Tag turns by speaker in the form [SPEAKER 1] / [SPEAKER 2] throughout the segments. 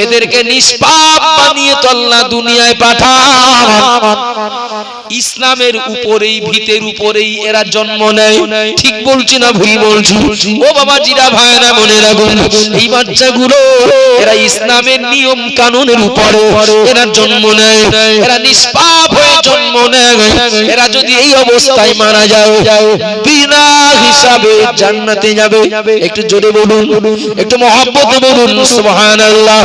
[SPEAKER 1] এদেরকে নিষ্পাপ বানিয়ে তো আল্লাহ দুনিয়ায় পাঠান। ইসলামের উপরেই ভিতের উপরেই এরা জন্ম নেয়। ঠিক বলছি না ভুল বলছি? ও বাবা জিরা ভাইরা মনে রাখুন, এই বাচ্চাগুলো এরা ইসলামের নিয়ম কানুনের উপরে এরা জন্ম নেয়, এরা নিষ্পাপ হয়ে জন্ম নেয়। এরা যদি এই অবস্থায় মারা যায় বিনা হিসাবে জান্নাতে যাবে। একটু জোরে বলুন, একটু মহব্বতে বলুন সুবহানাল্লাহ।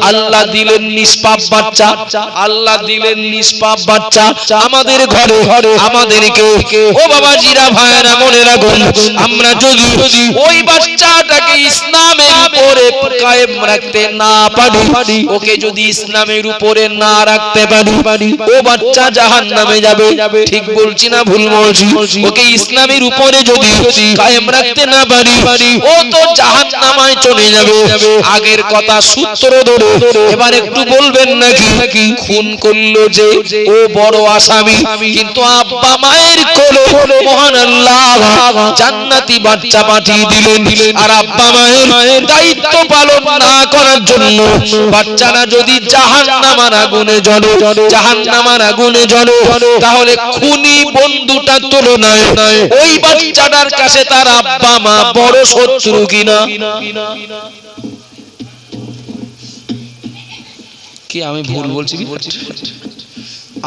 [SPEAKER 1] আল্লাহ দিলেন নিষ্পাপ বাচ্চা, আল্লাহ দিলেন নিষ্পাপ বাচ্চা আমাদের ঘরে আমাদেরকে। ও বাবা জিরা ভাইরা মনে রাখুন, আমরা যদি ওই বাচ্চাটাকে ইসলামের উপরে কায়েম রাখতে না পারি, ওকে যদি ইসলামের উপরে না রাখতে পারি, ও বাচ্চা জাহান্নামে যাবে। ঠিক বলছি না ভুল বলছি? ওকে ইসলামের উপরে যদি কায়েম রাখতে না পারি, ও তো জাহান্নামায় চলে যাবে। আগের কথা সূত্র ধরে এবার একটু বলবেন নাকি? খুন করলো যে ও বড় আসামি, কিন্তু আব্বা মায়ের কোলে মহান আল্লাহ জান্নাতি বাচ্চা পাঠিয়ে দিলেন। আর আব্বা মায়ের দায়িত্ব পালন না করার জন্য বাচ্চারা যদি জাহান্নামের আগুনে জ্বলে, জাহান্নামের আগুনে জ্বলে, তাহলে খুনি বন্ধুটার তুলনায় ওই বাচ্চাটার কাছে তার আব্বা মা বড় শত্রু কিনা? কি আমি ভুল বলছি?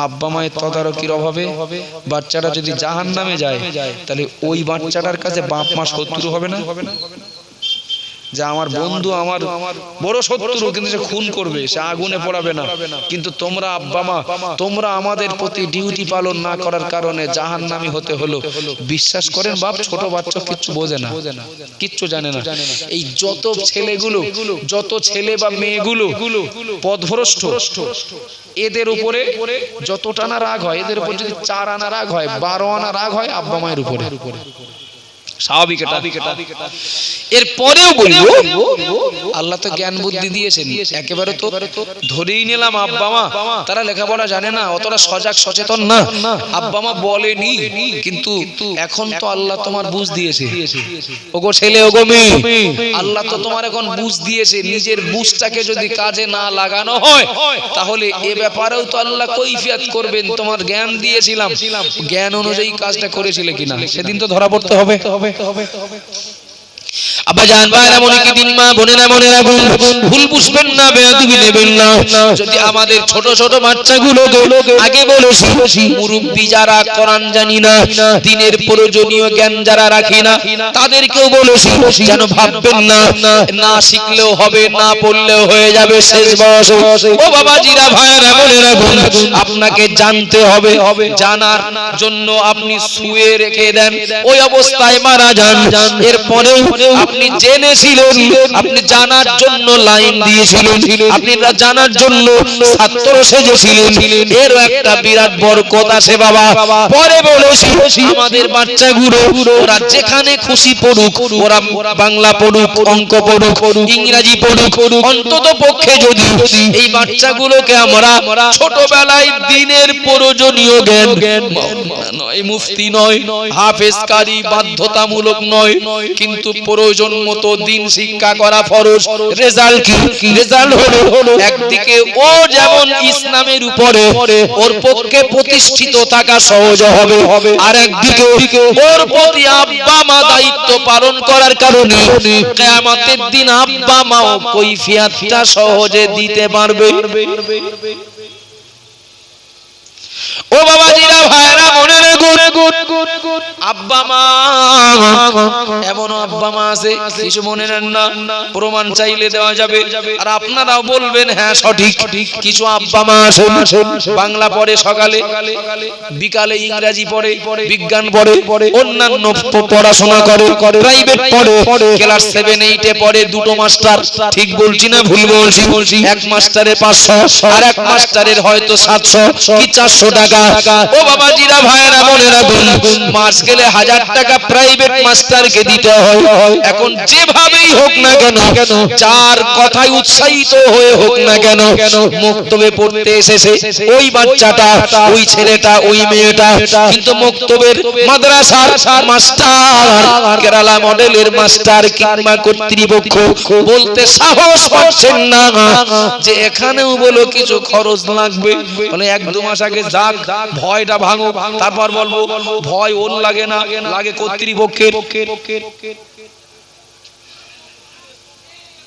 [SPEAKER 1] আব্বা মায়ের তদারকির অভাবে বাচ্চাটা যদি জাহান্নামে যায়, তাহলে ওই বাচ্চাটার কাছে বাপ মা শত্রু হবে না? যে আমার বন্ধু আমার বড় শত্রু, কিন্তু সে খুন করবে, সে আগুনে পড়াবে না, কিন্তু তোমরা আব্বা মা তোমরা আমাদের প্রতি ডিউটি পালন না করার কারণে জাহান্নামী হতে হলো। বিশ্বাস করেন বাপ, ছোট বাচ্চা কিচ্ছু বোঝে না, কিচ্ছু জানে না। এই যত ছেলেগুলো, যত ছেলে বা মেয়েগুলো পথভ্রষ্ট, এদের উপরে যতটা না রাগ হয়, এদের উপর যদি 4 আনা রাগ হয়, 12 আনা রাগ হয় আব্বা মায়ের উপরে। স্বাভাবিক এটা। এরপরেও বলবো আল্লাহ তো জ্ঞান বুদ্ধি দিয়েছেন, একেবারে তো ধরেই নিলাম আব্বা মা তারা লেখাপড়া জানে না, অতটা সজাগ সচেতন না, আব্বা মা বলেনি, কিন্তু এখন তো আল্লাহ তোমার বুঝ দিয়েছে। ওগো ছেলে, ওগো মেয়ে, আল্লাহ তো তোমার এখন বুঝ দিয়েছে। নিজের বুঝটাকে যদি কাজে না লাগানো হয়, তাহলে এ ব্যাপারেও তো আল্লাহ কৈফিয়ত করবেন। তোমার জ্ঞান দিয়েছিলাম, জ্ঞান অনুযায়ী কাজটা করেছিলে কিনা সেদিন তো ধরা পড়তে হবে। আব্বা জান ভাইরা মনে কি দিন মা বোনেরা মনে রাখুন, ভুল বুঝবেন না, বেয়াদবি নেবেন না। যদি আমাদের ছোট ছোট বাচ্চাগুলোকে আগে বলেছি, মুরব্বি যারা কোরআন জানি না, দ্বীনের প্রয়োজনীয় জ্ঞান যারা রাখি না, তাদেরকেও বলেছি যেন ভাববেন না না শিখলেও হবে, না পড়লেও হয়ে যাবে শেষ বয়সে। ও বাবা জিরা ভাইরা মনে রাখুন, আপনাকে জানতে হবে, জানার জন্য আপনি শুয়ে রেখে দেন, ওই অবস্থায় মারা যান। এরপরেও আপনি জেনেছিলেন, আপনি জানার জন্য লাইন দিয়েছিলেন, আপনি জানার জন্য ছাত্র সেজেছিলেন, এর একটা বিরাট বরকত আছে বাবা। পরে বলেছি আমাদের বাচ্চাগুলো ওরা যেখানে খুশি পড়ুক, ওরা বাংলা পড়ুক, অঙ্ক পড়ুক, ইংরেজি পড়ুক, অন্তত পক্ষে যদি এই বাচ্চাগুলোকে আমরা ছোটবেলায় দ্বীনের প্রয়োজনীয় জ্ঞান নয়, মুফতি নয়, হাফেজ কারি বাধ্যতামূলক নয়, কিন্তু প্রয়োজন মতো দিন শিক্ষা করা ফরজ। রেজাল্ট কি? রেজাল্ট হলো একদিকে ও যেমন ইসলামের উপরে ওর পক্ষে প্রতিষ্ঠিত থাকা সহজ হবে, আর একদিকে ওর প্রতি আব্বা মা দায়িত্ব পালন করার কারণে কিয়ামতের দিন আব্বা মা কৈফিয়তটা সহজে দিতে পারবে। ও বাবা জিরা ভাইরা মনে রাখুন, আব্বা মা এমন আব্বা মা আছে কিছু মনে নেন না, প্রমাণ চাইলে দেওয়া যাবে, আর আপনারাও বলবেন হ্যাঁ সঠিক। কিছু আব্বা মা আছে বাংলা পড়ে সকালে, বিকালে ইংরেজি পড়ে, বিজ্ঞান পড়ে, অন্যান্য পড়াশোনা করে, প্রাইভেট পড়ে, ক্লাস 7 8 পড়ে, দুটো মাস্টার। ঠিক বলছি না ভুল বলছি? এক মাস্টারের 500 আর এক মাস্টারের হয়তো 700 কি 400 টাকা। টাকা। ও বাবা জিরা ভাইরা বোনেরা বলুন, মাস গেলে 1000 টাকা প্রাইভেট মাস্টারকে দিতে হয়। এখন যেভাবেই হোক না কেন, যার কথায় উৎসাহিত হয়ে হোক না কেন, মক্তবে পড়তে এসেছে ওই বাচ্চাটা, ওই ছেলেটা, ওই মেয়েটা, কিন্তু মক্তবের মাদ্রাসার মাস্টার, কেরালা মডেলের মাস্টার কিংবা কর্তৃপক্ষ বলতে সাহস পাচ্ছেন না যে এখানেও বলো কিছু খরচ লাগবে। মানে 1-2 মাস আগে যাক, ভয়টা ভাঙো, তারপর বলবো ভয় ওর লাগে না, লাগে কর্তৃপক্ষের।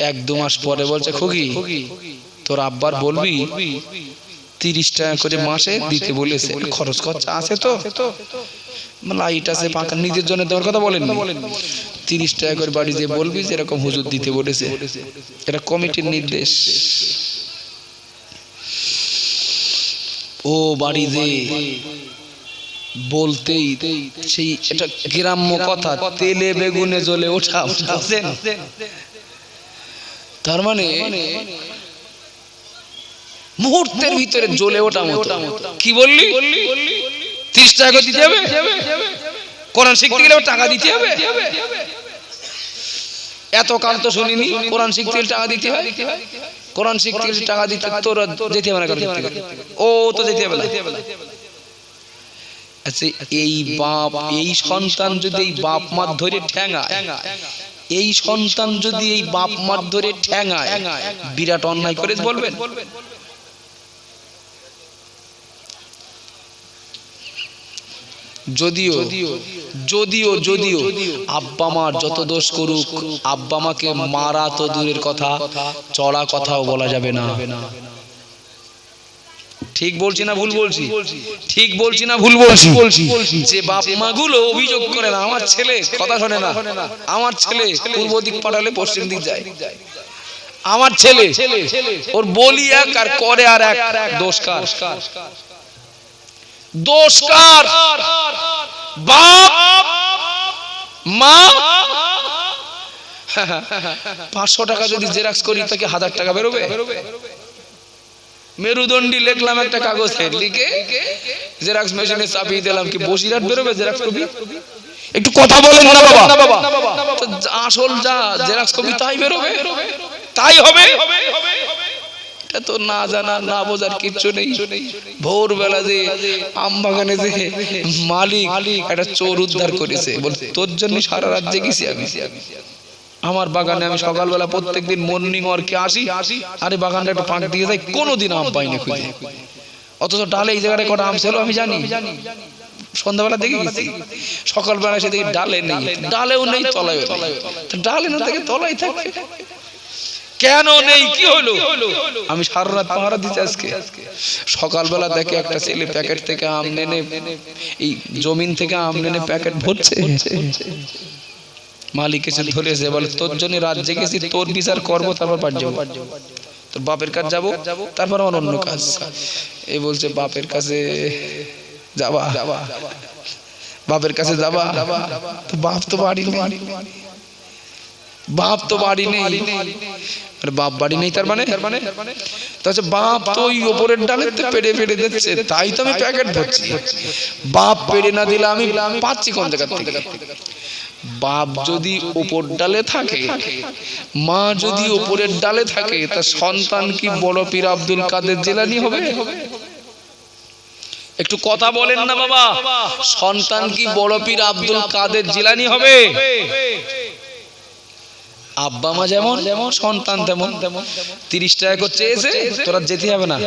[SPEAKER 1] 1-2 মাস পরে বলছে খুকি তোর আব্বার বলবি 30 টাকা করে মাসে দিতে বলেছে, খরচ খরচা আছে তো, লাইট আছে, পাকা, নিজের জন্য দেওয়ার কথা বলেন, 30 টাকা করে বাড়ি যে বলবি যে এরকম হুজুর দিতে বলেছে, এটা কমিটির নির্দেশ। ও বাড়ি যে বলতেই সেই এটা গ্রাম্য কথা, তেলে বেগুনে জ্বলে ওঠা, তার মানে মুহূর্তের ভিতরে জ্বলে ওঠা মতো। কি বললি 30 টাকা দিতে হবে, কোরআন শিখতে গেলে টাকা দিতে হবে, এত কাল তো শুনিনি কোরআন শিখতে গেলে টাকা দিতে হয়, কোরআন শিখতে গেলে টাকা দিতে তোর যেতে হবে না, ও তো যেতে হবে না। আচ্ছা এই বাপ, এই সন্তান যদি এই বাপ মার ধরে ঠ্যাঙায়, এই সন্তান যদি এই বাপ মার ধরে ঠ্যাঙায়, বিরাট অন্যায় করে বলবেন। যদিও যদিও যদিও আব্বা মার যত দোষ করুক, আব্বা মাকে মারা তো দূরের কথা, চড়া কথাও বলা যাবে না। ঠিক বলছি না ভুল বলছি? ঠিক বলছি না ভুল বলছি? যে বাপ মা গুলো অভিযোগ করে না আমার ছেলে কথা শোনে না, আমার ছেলে পূর্ব দিক পাঠালে পশ্চিম দিক যায়, আমার ছেলে ওর বলি এক আর করে আর এক, দোষকার দোষকার বাপ মা। 500 টাকা যদি জেরক্স করি তাকে 1000 টাকা বেরোবে। মেরুদণ্ডী লিখলাম একটা কাগজে, লিখে জেরক্স মেশিনে চাপিয়ে দিলাম, কি বসিরহাট বেরোবে জেরক্স কপি? একটু কথা বলেন না বাবা, আসল যা জেরক্স কপি তাই বেরোবে, তাই হবে। এটা তো না জানা না বোঝার কিচ্ছু নেই। ভোরবেলা যে আম বাগানে যে মালিক একটা চোর উদ্ধার করেছে, বল তোর জন্য সারা রাত জেগেছি আমি, আমার বাগানে আমি সকালবেলা প্রত্যেকদিন মর্নিং ওয়ার্কে আসি, আরে বাগানটা একটু পাক দিয়ে যাই, কোনোদিন আম পাইনি খুঁজে, অথচ ডালে এই জায়গাটা কটা আম ছিল আমি জানি, সন্ধ্যাবেলা দেখে গেছি, সকালবেলা এসে দেখি ডালে নেই, ডালেও নেই তলায়ও নেই, ডালে না থেকে তলায় থাকে, কেন নেই কি হলো? আমি সারা রাত পাহারা দিচ্ছি আজকে, সকালবেলা দেখে একটা ছেলে প্যাকেট থেকে আম নেনে, এই জমিন থেকে আম নেনে প্যাকেট ভরছে, মালিক এসে ধরেছে, বলে তোর জন্য রাত জেগেছি, তোর বিচার করবো, তারপর বাড়ি যাবো, তোর বাপের কাছে যাবো, তারপর আমার অন্য কাজ। এই বলছে বাপের কাছে যাবা, বাপের কাছে যাবা, তো বাপ তো বাড়ি নেই, বাপ তো বাড়ি নেই, বাপ বাড়ি নেই, তার মানে বাপ তো ওই উপরের ডালে পেড়ে পেড়ে দিচ্ছে, তাই তো আমি প্যাকেট ভরছি। বাপ পেড়ে না দিলে আমি পাচ্ছি কোন জায়গা থেকে? বাপ যদি উপর ডালে থাকে, মা যদি উপরের ডালে থাকে, তা সন্তান কি বড় পীর আব্দুল কাদের জিলানী হবে? একটু কথা বলেন না বাবা, সন্তান কি বড় পীর আব্দুল কাদের জিলানী হবে? আব্বা মা যেমন সন্তান তেমন। 30 টাকা করে চেয়েছে, তোরা যেতে হবে না,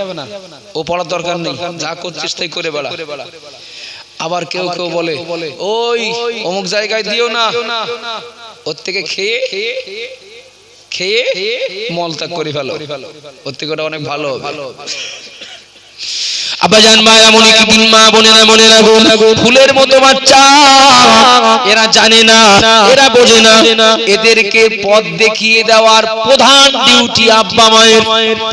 [SPEAKER 1] ও পড়ার দরকার নেই, যা করছিস তাই করে বেড়া। আবার কেউ কেউ বলে ওই অমুক জায়গায় দিও না, ওর থেকে খেয়ে খেয়ে মলত্যাগ করে ফেলো, ওর থেকে ওটা অনেক ভালো হবে। আব্বাজান মায়া মনে কি দিন মা বোনেরা মনেরা গো, ফুলের মতো বাচ্চা, এরা জানে না, এরা বোঝে না, এদেরকে পথ দেখিয়ে দেওয়ার প্রধান ডিউটি আব্বা মায়ের,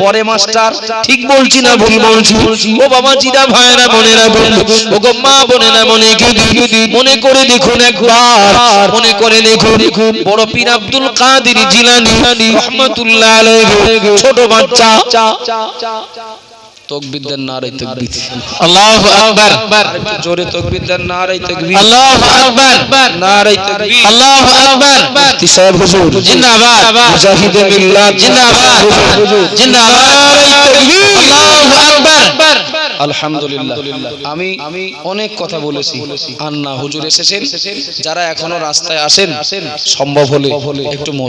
[SPEAKER 1] পরে মাস্টার। ঠিক বলছি না ভুল বলছি? ও বাবা জিরা ভাইরা মনেরা গো, ও গো মা বোনেরা মনে কি মনে করে দেখুন একবার, মনে করে দেখুন বড় পীর আব্দুল কাদের জিলানী রাহমাতুল্লাহ আলাইহি, ছোট বাচ্চা তাকবীর দেন, নারে তাকবীর।
[SPEAKER 2] আল্লাহু আকবার।
[SPEAKER 1] একটু জোরে তাকবীর দেন, নারে তাকবীর।
[SPEAKER 2] আল্লাহু আকবার।
[SPEAKER 1] নারে তাকবীর।
[SPEAKER 2] আল্লাহু আকবার।
[SPEAKER 1] মুফতি সাহেব হুজুর
[SPEAKER 2] জিন্দাবাদ।
[SPEAKER 1] মুজাহিদে মিল্লাত
[SPEAKER 2] জিন্দাবাদ। জিন্দাবাদ। আল্লাহু আকবার।
[SPEAKER 1] আলহামদুলিল্লাহ। আমি অনেক কথা বলেছি, আন্না হুজুর এসেছেন, যারা এখনো রাস্তায় আসেন সম্ভব হলে একটু